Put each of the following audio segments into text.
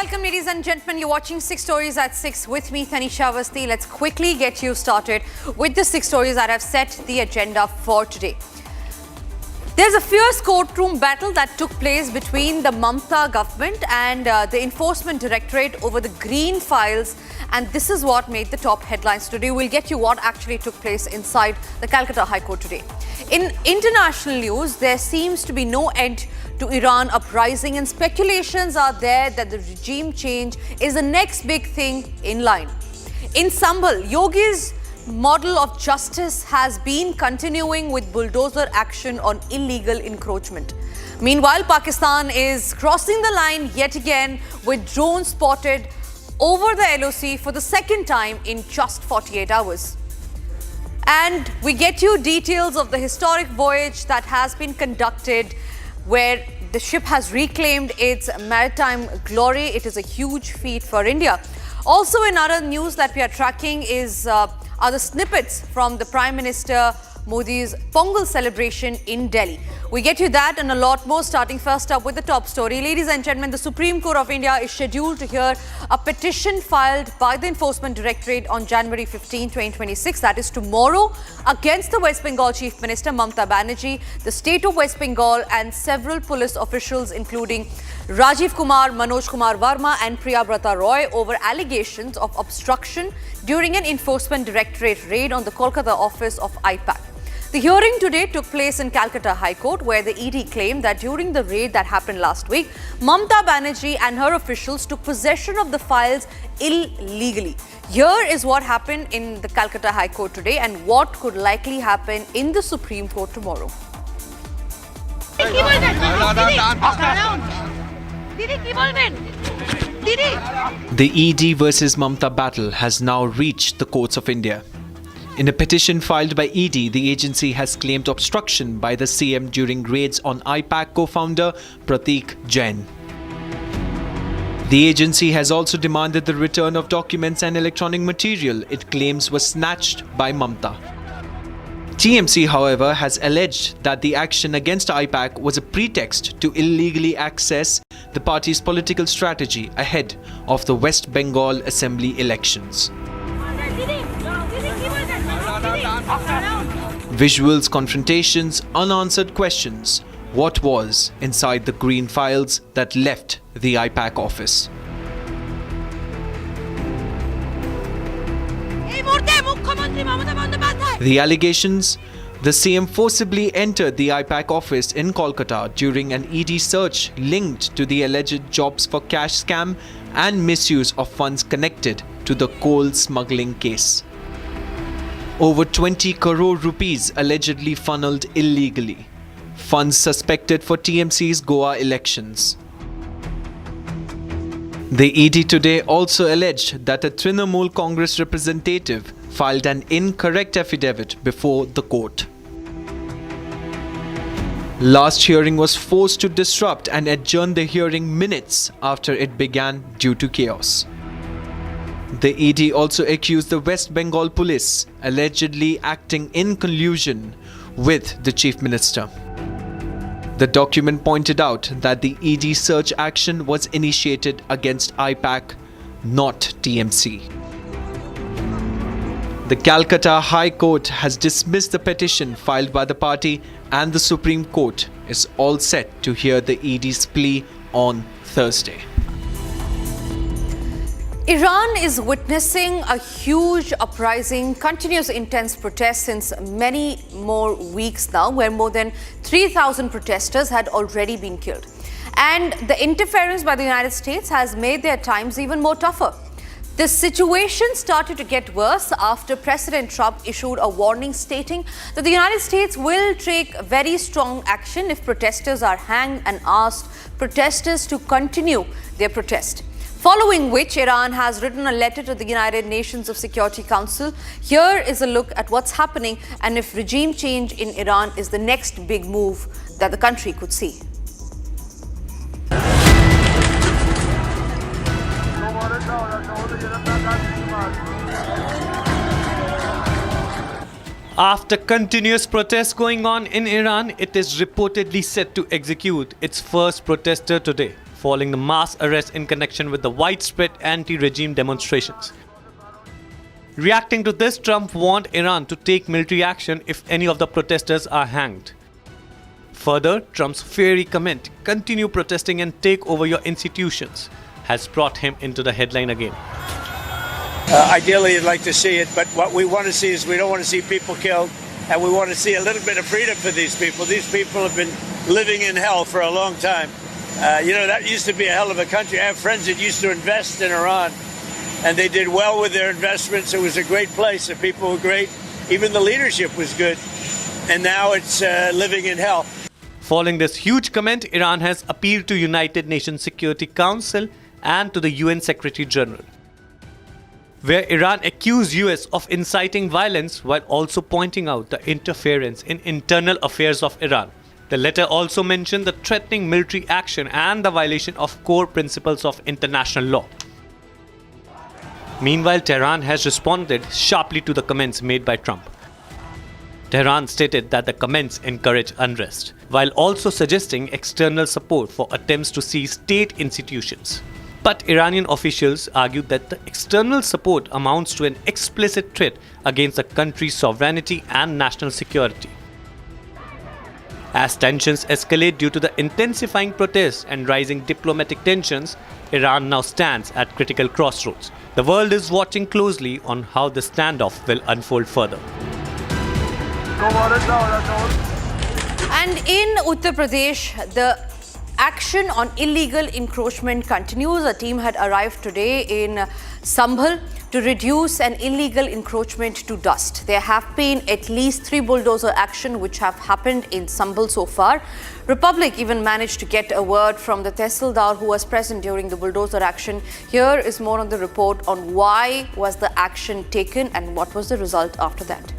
welcome ladies and gentlemen. You're watching 6 Stories at 6 with me, Tanisha Awasthi. Let's quickly get you started with the 6 stories that have set the agenda for today. There's a fierce courtroom battle that took place between the Mamata government and the Enforcement Directorate over the green files, and this is what made the top headlines today. We'll get you what actually took place inside the Calcutta High Court today. In international news, there seems to be no end to Iran uprising, and speculations are there that the regime change is the next big thing in line. In Sambhal, Yogi's model of justice has been continuing with bulldozer action on illegal encroachment. Meanwhile, Pakistan is crossing the line yet again with drones spotted over the LOC for the second time in just 48 hours. And we get you details of the historic voyage that has been conducted, where the ship has reclaimed its maritime glory. It is a huge feat for India. Also, in other news that we are tracking are the snippets from the Prime Minister Modi's Pongal celebration in Delhi. We get you that and a lot more, starting first up with the top story. Ladies and gentlemen, the Supreme Court of India is scheduled to hear a petition filed by the Enforcement Directorate on January 15, 2026, that is tomorrow, against the West Bengal Chief Minister Mamata Banerjee, the state of West Bengal, and several police officials including Rajiv Kumar, Manoj Kumar Verma and Priyabrata Roy over allegations of obstruction during an Enforcement Directorate raid on the Kolkata office of IPAC. The hearing today took place in Calcutta High Court, where the ED claimed that during the raid that happened last week, Mamata Banerjee and her officials took possession of the files illegally. Here is what happened in the Calcutta High Court today and what could likely happen in the Supreme Court tomorrow. The ED versus Mamata battle has now reached the courts of India. In a petition filed by ED, the agency has claimed obstruction by the CM during raids on IPAC co-founder Prateek Jain. The agency has also demanded the return of documents and electronic material it claims was snatched by Mamata. TMC, however, has alleged that the action against IPAC was a pretext to illegally access the party's political strategy ahead of the West Bengal Assembly elections. Visuals, confrontations, unanswered questions. What was inside the green files that left the IPAC office? The allegations: the CM forcibly entered the IPAC office in Kolkata during an ED search linked to the alleged jobs for cash scam and misuse of funds connected to the coal smuggling case. Over 20 crore rupees allegedly funneled illegally. Funds suspected for TMC's Goa elections. The ED today also alleged that a Trinamool Congress representative filed an incorrect affidavit before the court. Last hearing was forced to disrupt and adjourn the hearing minutes after it began due to chaos. The ED also accused the West Bengal police allegedly acting in collusion with the Chief Minister. The document pointed out that the ED search action was initiated against IPAC, not TMC. The Calcutta High Court has dismissed the petition filed by the party, and the Supreme Court is all set to hear the ED's plea on Thursday. Iran is witnessing a huge uprising, continuous intense protests since many more weeks now, where more than 3,000 protesters had already been killed. And the interference by the United States has made their times even more tougher. The situation started to get worse after President Trump issued a warning stating that the United States will take very strong action if protesters are hanged, and asked protesters to continue their protest. Following which, Iran has written a letter to the United Nations Security Council. Here is a look at what's happening and if regime change in Iran is the next big move that the country could see. After continuous protests going on in Iran, it is reportedly set to execute its first protester today. following the mass arrest in connection with the widespread anti-regime demonstrations. Reacting to this, Trump warned Iran to take military action if any of the protesters are hanged. Further, Trump's fiery comment, "Continue protesting and take over your institutions," has brought him into the headline again. Ideally, you'd like to see it, but what we want to see is we don't want to see people killed, and we want to see a little bit of freedom for these people. These people have been living in hell for a long time. That used to be a hell of a country. I have friends that used to invest in Iran, and they did well with their investments. It was a great place. The people were great. Even the leadership was good. And now it's living in hell. Following this huge comment, Iran has appealed to United Nations Security Council and to the UN Secretary General, where Iran accused US of inciting violence while also pointing out the interference in internal affairs of Iran. The letter also mentioned the threatening military action and the violation of core principles of international law. Meanwhile, Tehran has responded sharply to the comments made by Trump. Tehran stated that the comments encourage unrest, while also suggesting external support for attempts to seize state institutions. But Iranian officials argued that the external support amounts to an explicit threat against the country's sovereignty and national security. As tensions escalate due to the intensifying protests and rising diplomatic tensions, Iran now stands at critical crossroads. The world is watching closely on how the standoff will unfold further. And in Uttar Pradesh, the action on illegal encroachment continues. A team had arrived today in Sambhal to reduce an illegal encroachment to dust. There have been at least 3 bulldozer action which have happened in Sambhal so far. Republic even managed to get a word from the Tehsildar who was present during the bulldozer action. Here is more on the report on why was the action taken and what was the result after that.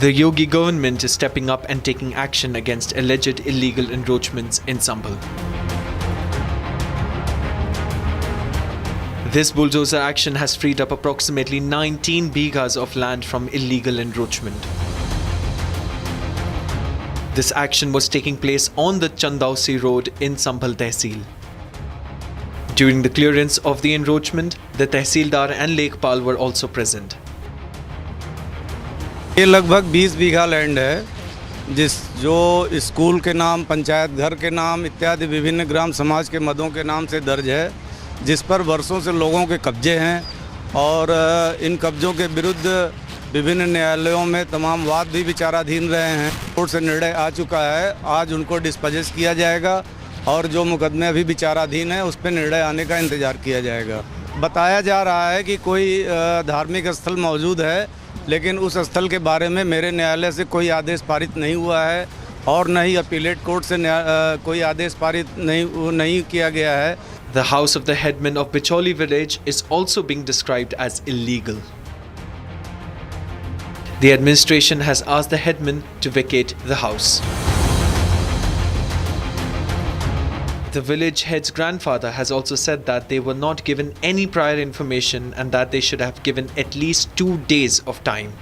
The Yogi government is stepping up and taking action against alleged illegal encroachments in Sambhal. This bulldozer action has freed up approximately 19 bighas of land from illegal encroachment. This action was taking place on the Chandausi road in Sambhal Tehsil. During the clearance of the encroachment, the Tehsildar and Lekpal were also present. ये लगभग 20 बीघा land है जो school के नाम, पंचायत घर के नाम इत्यादि विभिन्न ग्राम समाज के मदों के नाम से दर्ज है, जिस पर वर्षों से लोगों के कब्जे हैं और इन कब्जों के विरुद्ध विभिन्न न्यायालयों में तमाम वाद भी विचाराधीन रहे हैं। कोर्ट से निर्णय आ चुका है, आज उनको डिस्पोजेस किया जाएगा और जो मुकदमे अभी विचाराधीन है उस पर निर्णय आने का इंतज़ार किया जाएगा। बताया जा रहा है कि कोई धार्मिक स्थल मौजूद है, लेकिन उस स्थल के बारे में मेरे न्यायालय से कोई आदेश पारित नहीं हुआ है और न ही अपीलेट कोर्ट से कोई आदेश पारित नहीं किया गया है। The house of the headman of Bicholi village is also being described as illegal. The administration has asked the headman to vacate the house. The village head's grandfather has also said that they were not given any prior information and that they should have given at least 2 days of time.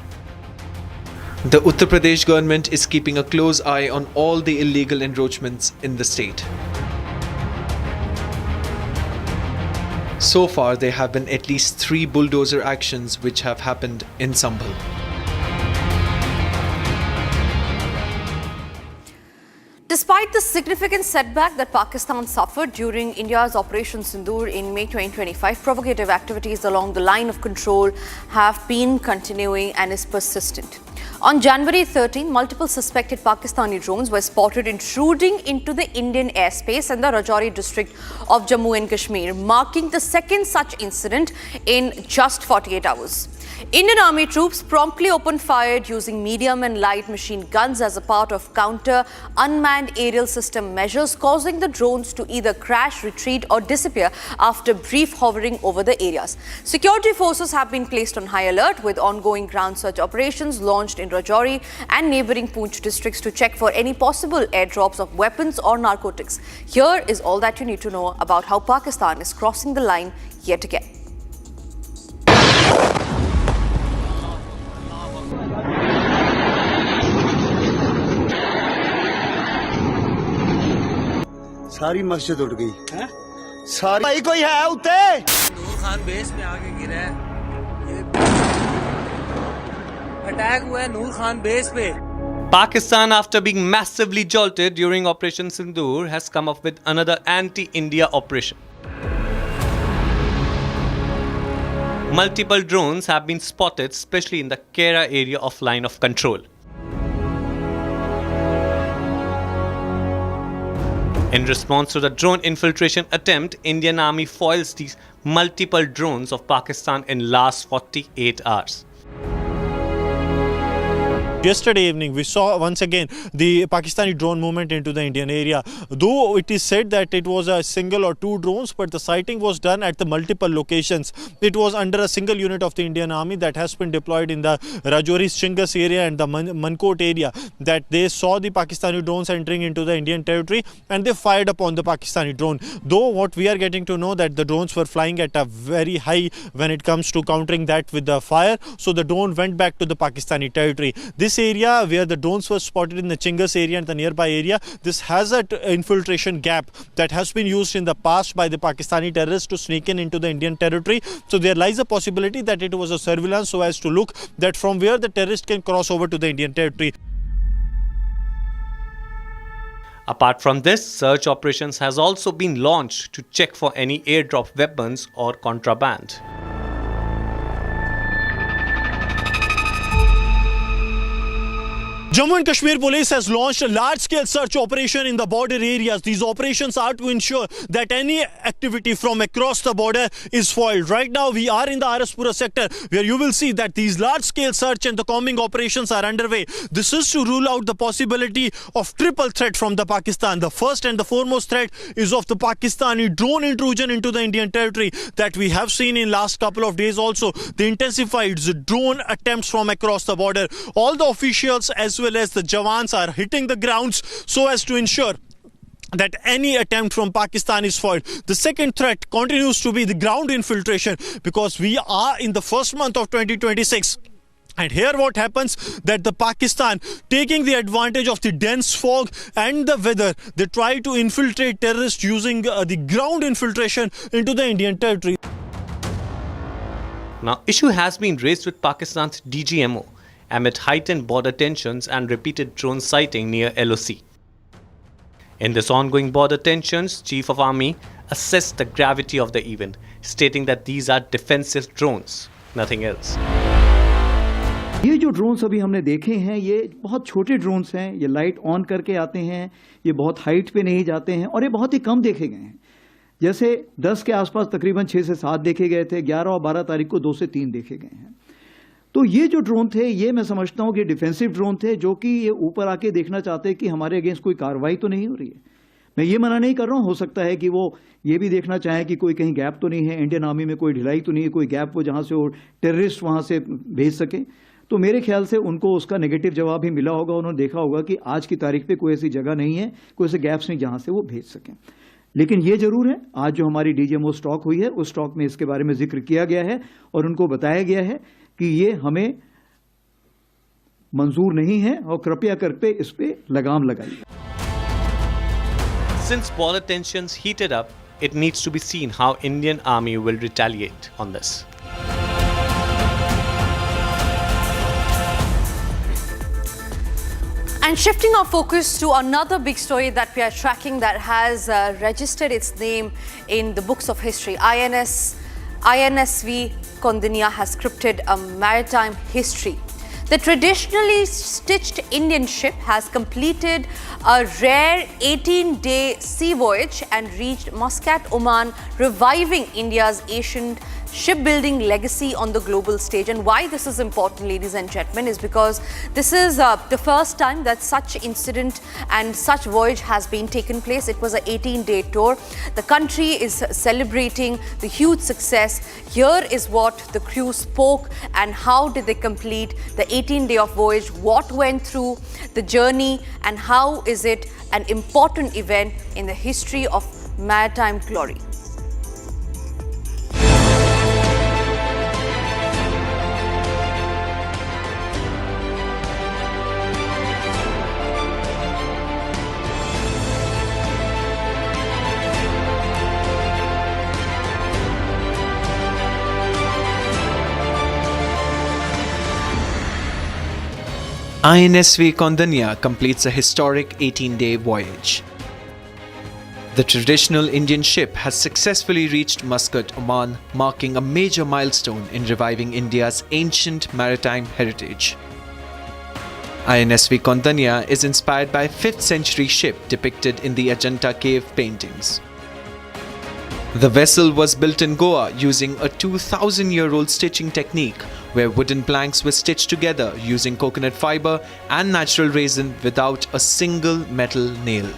The Uttar Pradesh government is keeping a close eye on all the illegal encroachments in the state. So far, there have been at least 3 bulldozer actions which have happened in Sambhal. Despite the significant setback that Pakistan suffered during India's Operation Sindoor in May 2025, provocative activities along the line of control have been continuing and is persistent. On January 13, multiple suspected Pakistani drones were spotted intruding into the Indian airspace in the Rajouri district of Jammu and Kashmir, marking the second such incident in just 48 hours. Indian Army troops promptly opened fire using medium and light machine guns as a part of counter unmanned aerial system measures, causing the drones to either crash, retreat or disappear after brief hovering over the areas. Security forces have been placed on high alert with ongoing ground search operations launched in Rajouri and neighbouring Poonch districts to check for any possible airdrops of weapons or narcotics. Here is all that you need to know about how Pakistan is crossing the line yet again. सारी मस्जिद उड़ गई सारी भाई कोई है उत्ते नूर Khan base पे आगे गिरा है अटैक हुआ है नूर खान बेस पे Pakistan, after being massively jolted during Operation Sindoor, has come up with another anti-India operation. Multiple drones have been spotted, especially in the Kera area of line of control. In response to the drone infiltration attempt, Indian Army foils these multiple drones of Pakistan in last 48 hours. Yesterday evening, we saw once again the Pakistani drone movement into the Indian area. Though it is said that it was a single or two drones, but the sighting was done at the multiple locations. It was under a single unit of the Indian Army that has been deployed in the Rajouri's Chingas area and the Mankot area, that they saw the Pakistani drones entering into the Indian territory and they fired upon the Pakistani drone. Though what we are getting to know that the drones were flying at a very high when it comes to countering that with the fire, so the drone went back to the Pakistani territory. This area where the drones were spotted in the Chingas area and the nearby area, this has an infiltration gap that has been used in the past by the Pakistani terrorists to sneak in into the Indian territory. So there lies a possibility that it was a surveillance so as to look that from where the terrorist can cross over to the Indian territory. Apart from this, search operations has also been launched to check for any airdrop weapons or contraband. Jammu and Kashmir Police has launched a large-scale search operation in the border areas. These operations are to ensure that any activity from across the border is foiled. Right now, we are in the Araspura sector where you will see that these large-scale search and the combing operations are underway. This is to rule out the possibility of triple threat from the Pakistan. The first and the foremost threat is of the Pakistani drone intrusion into the Indian territory that we have seen in last couple of days also. The intensified drone attempts from across the border. All the officials as well as the Jawans are hitting the grounds so as to ensure that any attempt from Pakistan is foiled. The second threat continues to be the ground infiltration because we are in the first month of 2026. And here what happens that the Pakistan, taking the advantage of the dense fog and the weather, they try to infiltrate terrorists using the ground infiltration into the Indian territory. Now, issue has been raised with Pakistan's DGMO amid heightened border tensions and repeated drone sighting near LOC. In this ongoing border tensions, Chief of Army assessed the gravity of the event, stating that these are defensive drones, nothing else. ये जो drones अभी हमने देखे हैं ये बहुत छोटे drones हैं, ये लाइट ऑन करके आते हैं, ये बहुत हाइट पे नहीं जाते हैं और ये बहुत ही कम देखे गए हैं. जैसे 10 के आसपास तकरीबन 6 से 7 देखे गए थे, 11 और 12 तारीख को 2 से 3 देखे गए हैं. तो ये जो ड्रोन थे ये मैं समझता हूँ कि डिफेंसिव ड्रोन थे जो कि ये ऊपर आके देखना चाहते हैं कि हमारे अगेंस्ट कोई कार्रवाई तो नहीं हो रही है. मैं ये मना नहीं कर रहा हूँ, हो सकता है कि वो ये भी देखना चाहें कि कोई कहीं गैप तो नहीं है, इंडियन आर्मी में कोई ढिलाई तो नहीं है, कोई गैप वो जहाँ से वो टेररिस्ट वहाँ से भेज सके. तो मेरे ख्याल से उनको उसका नेगेटिव जवाब भी मिला होगा, उन्होंने देखा होगा कि आज की तारीख पे कोई ऐसी जगह नहीं है, कोई ऐसे गैप्स नहीं जहाँ से वो भेज सकें. लेकिन ये जरूर है आज जो हमारी डीजीएमओ स्टॉक हुई है उस स्टॉक में इसके बारे में जिक्र किया गया है और उनको बताया गया है कि ये हमें मंजूर नहीं है और कृपया करके इस पे लगाम लगाइए. Since border tensions heated up, it needs to be seen how Indian Army will retaliate on this. And shifting our focus to another big story that we are tracking that has registered its name in the books of history. INSV Kondinya has scripted a maritime history. The traditionally stitched Indian ship has completed a rare 18-day sea voyage and reached Muscat, Oman, reviving India's ancient shipbuilding legacy on the global stage. And why this is important, ladies and gentlemen, is because this is the first time that such incident and such voyage has been taken place. It was an 18-day tour. The country is celebrating the huge success. Here is what the crew spoke and how did they complete the 18-day of voyage, what went through the journey and how is it an important event in the history of maritime glory. INSV Kondania completes a historic 18-day voyage. The traditional Indian ship has successfully reached Muscat, Oman, marking a major milestone in reviving India's ancient maritime heritage. INSV Kondania is inspired by a 5th century ship depicted in the Ajanta cave paintings. The vessel was built in Goa using a 2,000-year-old stitching technique where wooden planks were stitched together using coconut fiber and natural resin without a single metal nail.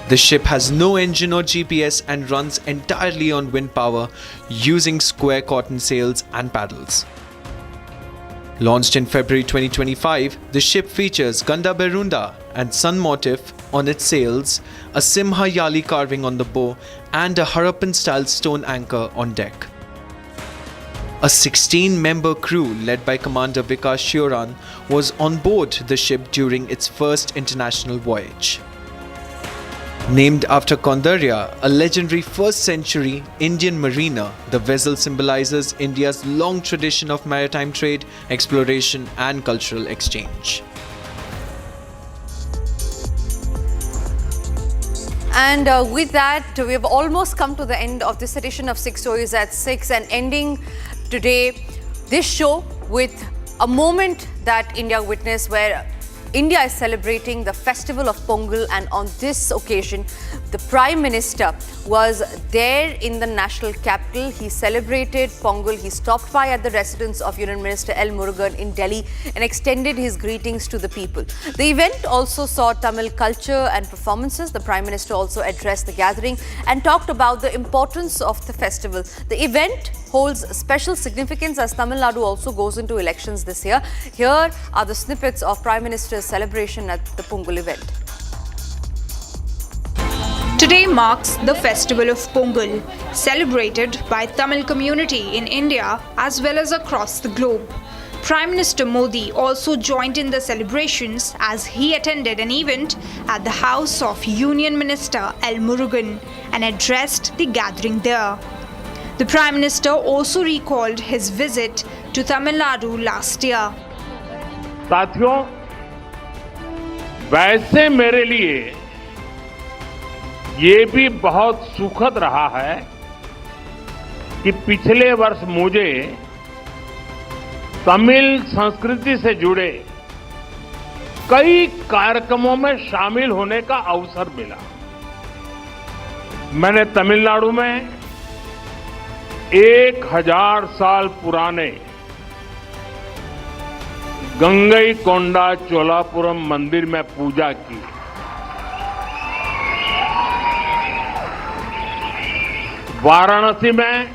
The ship has no engine or GPS and runs entirely on wind power using square cotton sails and paddles. Launched in February 2025, the ship features Ganda Berunda and sun motif on its sails, a Simha Yali carving on the bow, and a Harappan-style stone anchor on deck. A 16-member crew led by Commander Vikas Shioran was on board the ship during its first international voyage. Named after Kondarya, a legendary 1st century Indian mariner, the vessel symbolizes India's long tradition of maritime trade, exploration and cultural exchange. And with that, we have almost come to the end of this edition of 6 Stories at 6 and ending today this show with a moment that India witnessed where India is celebrating the festival of Pongal, and on this occasion, the Prime Minister was there in the national capital. He celebrated Pongal. He stopped by at the residence of Union Minister L. Murugan in Delhi and extended his greetings to the people. The event also saw Tamil culture and performances. The Prime Minister also addressed the gathering and talked about the importance of the festival. The event holds special significance as Tamil Nadu also goes into elections this year. Here are the snippets of Prime Minister's celebration at the Pongal event. Today marks the festival of Pongal, celebrated by Tamil community in India as well as across the globe. Prime Minister Modi also joined in the celebrations as he attended an event at the house of Union Minister L. Murugan and addressed the gathering there. The Prime Minister also recalled his visit to Tamil Nadu last year. साथियों, वैसे मेरे लिए ये भी बहुत सुखद रहा है कि पिछले वर्ष मुझे तमिल संस्कृति से जुड़े कई कार्यक्रमों में शामिल होने का अवसर मिला। मैंने तमिलनाडु में 1000 साल पुराने गंगईकोंडा चोलापुरम मंदिर में पूजा की। वाराणसी में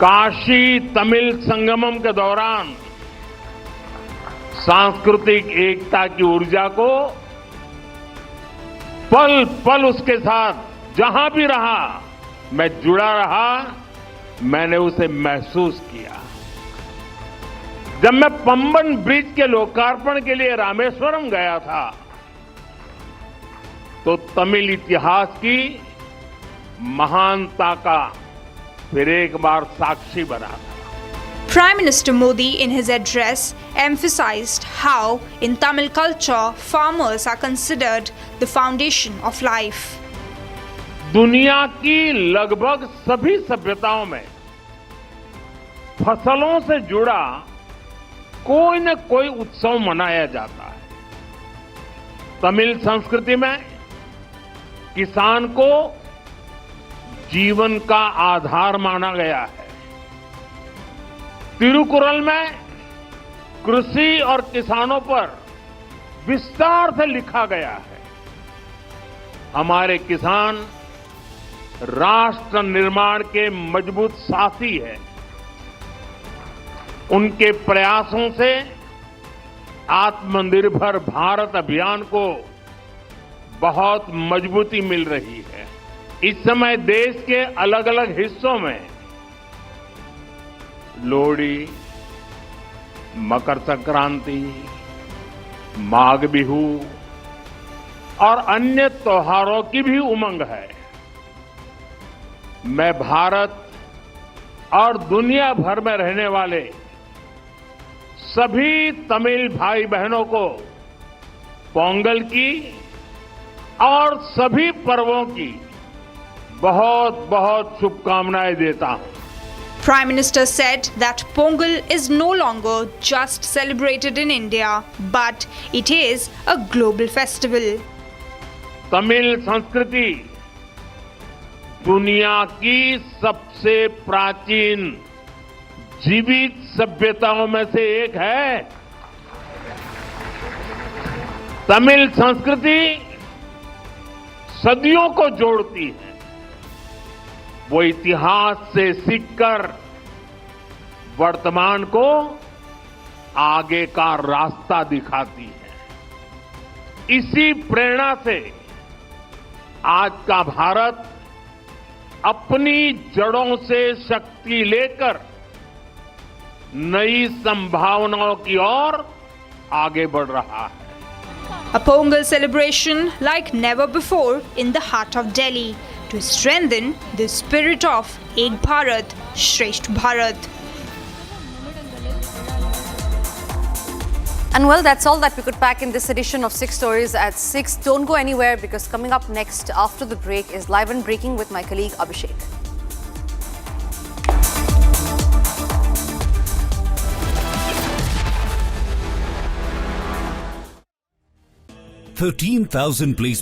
काशी तमिल संगमम के दौरान सांस्कृतिक एकता की ऊर्जा को पल पल उसके साथ जहां भी रहा मैं जुड़ा रहा, मैंने उसे महसूस किया। जब मैं पंबन ब्रिज के लोकार्पण के लिए रामेश्वरम गया था तो तमिल इतिहास की महानता का फिर एक बार साक्षी बना था। Prime Minister Modi in his address emphasized how in Tamil culture farmers are considered the foundation of life. दुनिया की लगभग सभी सभ्यताओं में फसलों से जुड़ा कोई न कोई उत्सव मनाया जाता है। तमिल संस्कृति में किसान को जीवन का आधार माना गया है। तिरुकुरल में कृषि और किसानों पर विस्तार से लिखा गया है। हमारे किसान राष्ट्र निर्माण के मजबूत साथी है। उनके प्रयासों से आत्मनिर्भर भारत अभियान को बहुत मजबूती मिल रही है। इस समय देश के अलग अलग हिस्सों में लोहड़ी, मकर संक्रांति, माघ बिहू और अन्य त्योहारों की भी उमंग है। मैं भारत और दुनिया भर में रहने वाले सभी तमिल भाई बहनों को पोंगल की और सभी पर्वों की बहुत बहुत शुभकामनाएं देता हूं। Prime Minister said that Pongal is no longer just celebrated in India, but it is a global festival. Tamil संस्कृति दुनिया की सबसे प्राचीन जीवित सभ्यताओं में से एक है। तमिल संस्कृति सदियों को जोड़ती है। वो इतिहास से सीखकर वर्तमान को आगे का रास्ता दिखाती है। इसी प्रेरणा से आज का भारत अपनी जड़ों से शक्ति लेकर नई संभावनाओं की ओर आगे बढ़ रहा है। A Pongal celebration like never before in the heart of Delhi to strengthen the spirit of Ek Bharat, Shresth Bharat. And well, that's all that we could pack in this edition of 6 Stories at 6. Don't go anywhere, because coming up next after the break is Live and Breaking with my colleague Abhishek. $13,000 placements.